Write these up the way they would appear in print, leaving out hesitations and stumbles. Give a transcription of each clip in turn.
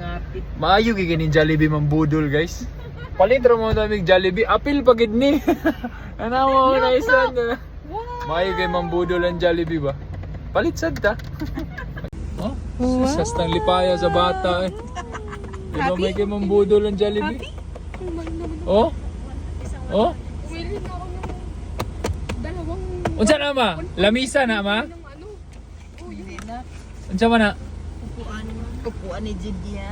ngapit. Maayo giganin Jollibee mambudol guys. Palit ra mo namig Jollibee, apil pagid ni. Ana mo na isa na. Maayo kay mambudol ang Jollibee ba? Palit sad ta. Oh, sastang lipaya sa bata eh. Diba may kay mambudol ang Jollibee? Oh? Oh? Willing ako ng dalawang Unsa na ma? Lamisa na ma? Hindi na. Unsa man na? Upuan ni Jidia.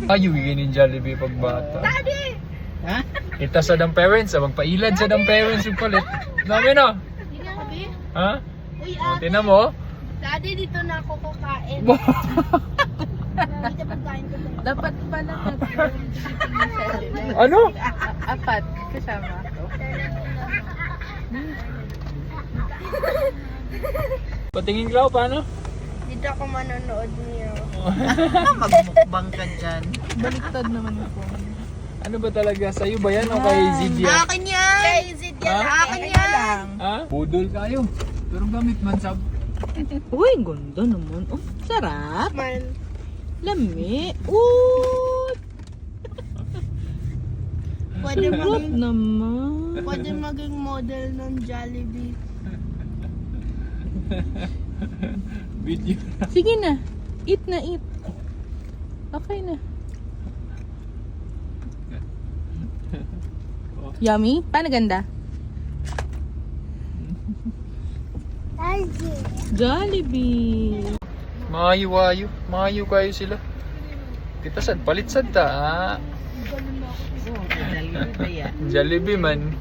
Ayo giganin Jollibee pag bata. Daddy! Ha? Kita sa dang parents, abang pailad sa dang parents yung palit. Dami no? Hindi nga kami. Ha? Uy, O, tinan mo. Daddy, dito na ako kakain. Dito pagkain ko tayo. Dapat pala Ano? apat kasama ako. Patingin Clau, paano? Dito ako manonood niyo. Magmukbang ka dyan. Baliktad naman ako. Ano ba talaga? Sa'yo ba yan o kay Zidia? Akin yan! Kay Zidya, Ha? akin yan! Ha? Budol kayo. Pero gamit man sa... Uy, ang ganda naman. Oh, sarap. Smile. Lami. Uy, Pwede sarap maging, naman. pwede maging model ng Jollibee. Video. Sige na. Eat na, eat. Okay na. Yummy? Paano ganda? Jollibee. Maayo-ayo. Maayo kayo sila. Kita sad, palit sad ta. Oh, Jollibee ba yan? Jollibee man.